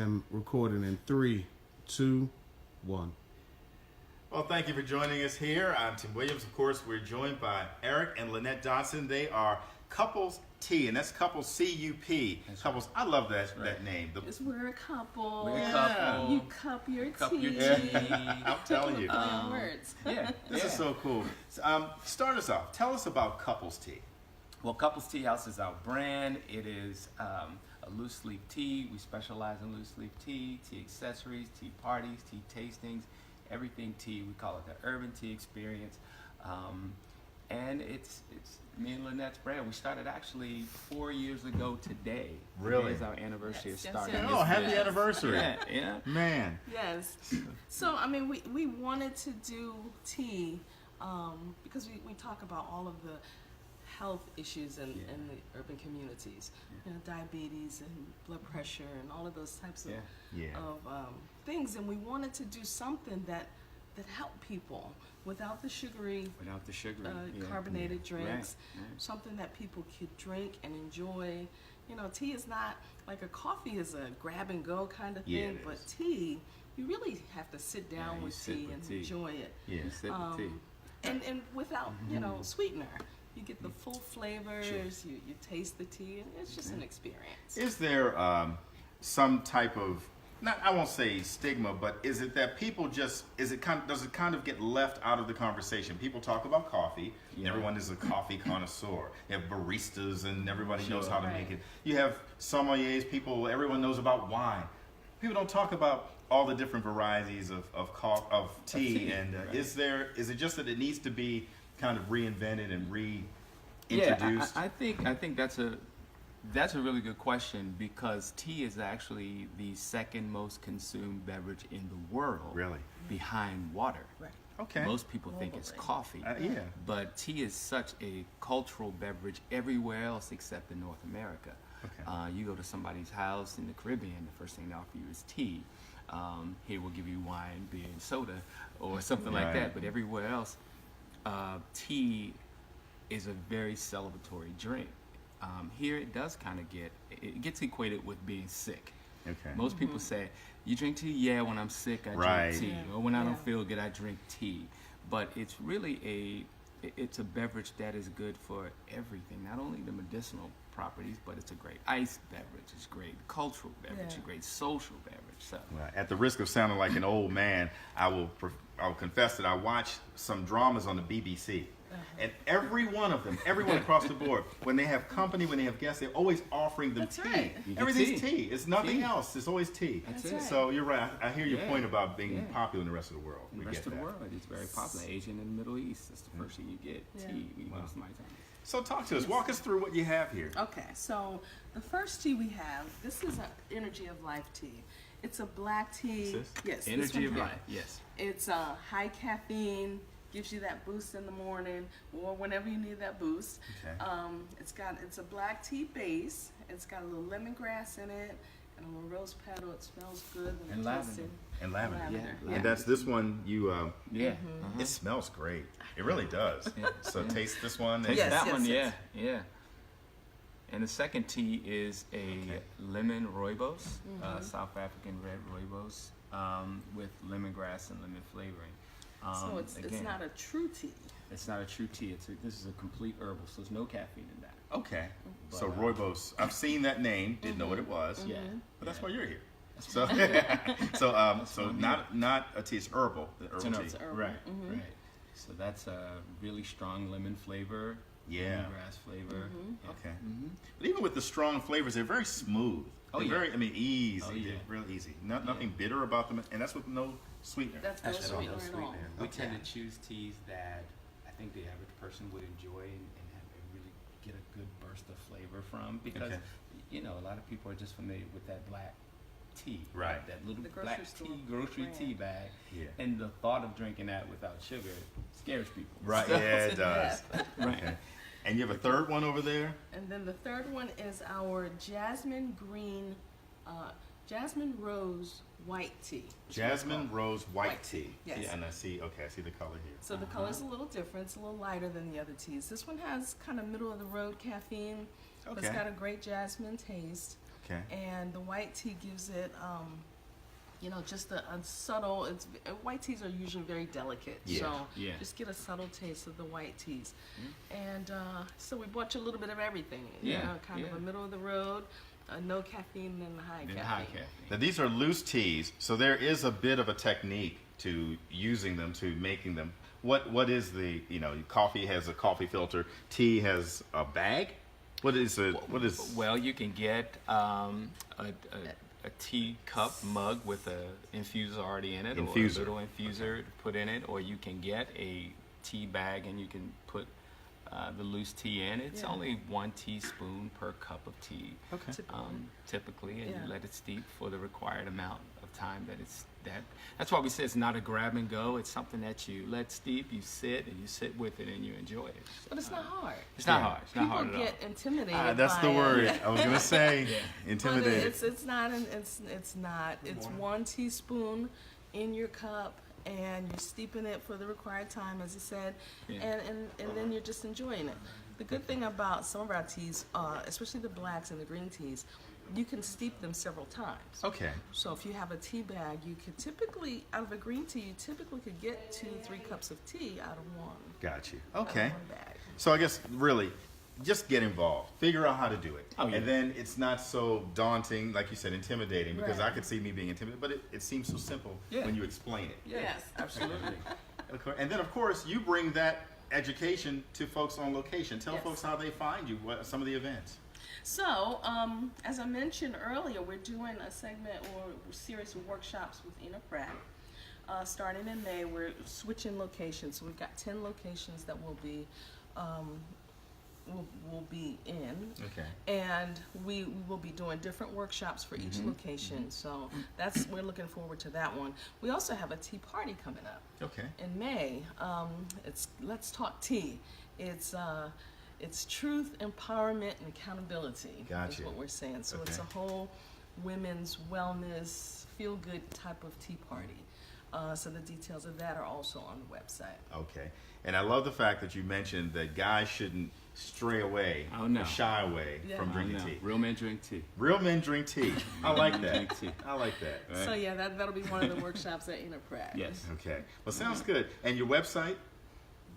I'm recording in 3, 2, 1. Well, thank you for joining us here. I'm Tim Williams. Of course, we're joined by Eric and Lynette Johnson. They are Couples Tea, and that's Couples C-U-P. That's Couples, right. I love that name. Because we're a couple. We're a Yeah. couple. You cup your Cup tea. your tea. I'm telling you. Play on words. Yeah, This is so cool. Start us off. Tell us about Couples Tea. Well, Couples Tea House is our brand. It is a loose leaf tea. We specialize in loose leaf tea, tea accessories, tea parties, tea tastings, everything tea. We call it the Urban Tea Experience. And it's me and Lynette's brand. We started actually 4 years ago today. Really? Today is our anniversary Yes, of yes, starting yes. this Oh, happy business. anniversary. Yeah. Man. Yes. So, I mean, we wanted to do tea because we talk about all of the health issues in the urban communities. You know, diabetes and blood pressure and all of those types of, Yeah. things. And we wanted to do something that helped people without the sugary Without the sugar. carbonated drinks, Right. something that people could drink and enjoy. You know, tea is not like a coffee is a grab and go kind of Yeah, thing, it but is. tea, you really have to sit down Yeah, you with sit tea with and tea. enjoy it. Yeah. You sip the tea. And without, you know, sweetener. You get the full flavors, you taste the tea, and it's just an experience. Is there some type of, not, I won't say stigma, but is it that people just, does it kind of get left out of the conversation? People talk about coffee. Yeah. Everyone is a coffee connoisseur. You have baristas and everybody knows Sure. how to Right. make it. You have sommeliers, everyone knows about wine. People don't talk about all the different varieties of tea. tea, And right. is it just that it needs to be kind of reinvented and reintroduced? Yeah, I think that's a really good question because tea is actually the second most consumed beverage in the world. Really? Behind water. Right. Okay. Most people think it's Globally. coffee. Yeah. But tea is such a cultural beverage everywhere else except in North America. Okay. You go to somebody's house in the Caribbean, the first thing they offer you is tea. Here we'll give you wine, beer, and soda, or something like Right. that. But everywhere else, tea is a very celebratory drink. Here it does kind of it gets equated with being sick. Okay. Most people say, you drink tea? Yeah, when I'm sick, I Right. drink tea. Yeah. Or when I Yeah. don't feel good, I drink tea. But it's really it's a beverage that is good for everything. Not only the medicinal properties, but it's a great ice beverage. It's a great cultural beverage, Yeah. a great social beverage. So, Right. At the risk of sounding like an old man, I will confess that I watch some dramas on the BBC. And every one of them, everyone across the board, when they have company, when they have guests, they're always offering them That's tea. right. You get Everything's tea. tea. It's nothing Tea. else. It's always tea. That's That's it. right. So you're right. I hear your Yeah. point about being Yeah. popular in the rest of the world. the We rest get of the that. world is very popular. Asian and Middle East, that's the first thing you get. Yeah. Tea. We Wow. most of my time. So talk to us. Walk us through what you have here. Okay, so the first tea we have, this is an Energy of Life tea. It's a black tea. What's this? Yes. this Energy one of here. life, yes. It's high caffeine, gives you that boost in the morning or whenever you need that boost. Okay. It's a black tea base. It's got a little lemongrass in it and a little rose petal. It smells good when And it's lavender. roasted. And lavender. Yeah. And that's this one. You. Yeah. Mm-hmm. It smells great. It really does. Yeah. So taste this one. Taste Yes, that yes, one, yes. yeah. And the second tea is a lemon rooibos, South African red rooibos, with lemongrass and lemon flavoring. So it's Again, not a true tea. it's not a true tea. This is a complete herbal, so there's no caffeine in that. Okay. So But, Rooibos, I've seen that name, didn't know what it was. Yeah, But that's yeah. why you're here. So, so not a tea, it's herbal. The It's herbal an tea. herbal. Right, right. So that's a really strong lemon flavor, Yeah. lemongrass flavor. Yeah. Okay. But even with the strong flavors, they're very smooth. Oh, They're yeah. very, I mean, easy. Oh, yeah. They're real easy. Nothing bitter about them, and that's with no sweetener. That's no That's all sweetener no at all. sweetener. We Okay. tend to choose teas that I think the average person would enjoy and have really get a good burst of flavor from because Okay. you know a lot of people are just familiar with that black tea, Right. That little The black grocery store tea grocery brand. tea bag, Yeah. and the thought of drinking that without sugar scares people. Right. So- Yeah, it does. right. Okay. And you have a third one over there. And then the third one is our jasmine rose white tea. Jasmine rose white White tea. tea, yes. Yeah, and I see the color here. So the color's a little different. It's a little lighter than the other teas. This one has kind of middle of the road caffeine, but it's Okay. got a great jasmine taste. Okay. And the white tea gives it, you know, just a subtle. White teas are usually very delicate, Yeah. so Yeah. just get a subtle taste of the white teas. And so we brought you a little bit of everything. Yeah, You know, kind of yeah. a middle of the road, no caffeine and high And caffeine. high caffeine. Now these are loose teas, so there is a bit of a technique to using them, to making them. What is the, you know, coffee has a coffee filter, tea has a bag? What is? Well, you can get a teacup mug with a infuser already in it, or a Infuser. little infuser to put in it, or you can get a tea bag and you can put the loose tea in. It's Yeah. only 1 teaspoon per cup of tea, Okay. typically, and Yeah. you let it steep for the required amount of time that it's that. That's why we say it's not a grab and go. It's something that you let steep, you sit, and you sit with it, and you enjoy it. But it's not hard. It's not Yeah. hard. It's not People hard at all. get intimidated. That's by the it. word I was gonna say. But Intimidated. it's not. It's not. It's 1 teaspoon in your cup, and you're steeping it for the required time, as I said, Yeah. and then you're just enjoying it. The good thing about some of our teas, especially the blacks and the green teas, you can steep them several times. Okay. So if you have a tea bag, you could typically, out of a green tea, you typically could get 2-3 cups of tea out of one. Got you. out of Okay. one bag. So I guess really, just get involved. Figure out how to do it. Oh, yeah. And then it's not so daunting, like you said, intimidating, because Right. I could see me being intimidated, but it seems so simple Yeah. when you explain it. Yes. absolutely. And then, of course, you bring that education to folks on location. Tell Yes. folks how they find you, what some of the events. So, as I mentioned earlier, we're doing a segment or series of workshops with Ina Pratt. Starting in May, we're switching locations. So we've got 10 locations that we'll be in, Okay. and we will be doing different workshops for each location. So we're looking forward to that one. We also have a tea party coming up Okay. in May. It's Let's Talk Tea. It's truth, empowerment, and accountability. Gotcha. Is what we're saying. So it's a Okay. whole women's wellness, feel-good type of tea party. So the details of that are also on the website. Okay. And I love the fact that you mentioned that guys shouldn't stray away Oh, no. or shy away Yeah. from I drinking know. tea. Real men drink tea. Real men drink tea. I like that. Drink tea. I like that. Right. So yeah, that'll be one of the workshops at Ina Pratt. Yes. Okay. Well, sounds good. And your website?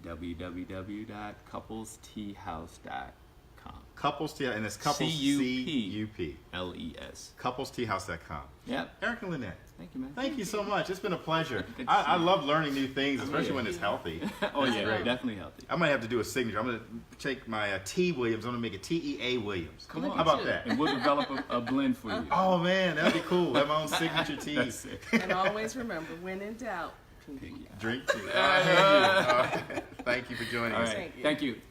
www.couplesteahouse.com. Couples Tea, and it's Couples C-U-P. C-U-P. LES. CouplesTeahouse.com. Yep. Eric and Lynette, Thank you, man. thank you so much. It's been a pleasure. Good to I see you. love learning new things, especially yeah. when it's healthy. Oh, That's yeah. great. Definitely healthy. I might have to do a signature. I'm going to take my T. Williams. I'm going to make it TEA Williams. Come Look on. How about you. that? And we'll develop a blend for you. Oh, man, that'd be cool. Have my own signature tea. That's it. And always remember, when in doubt, pinky. Drink tea. I hear you. Thank you for joining All us. right. Thank you. Thank you.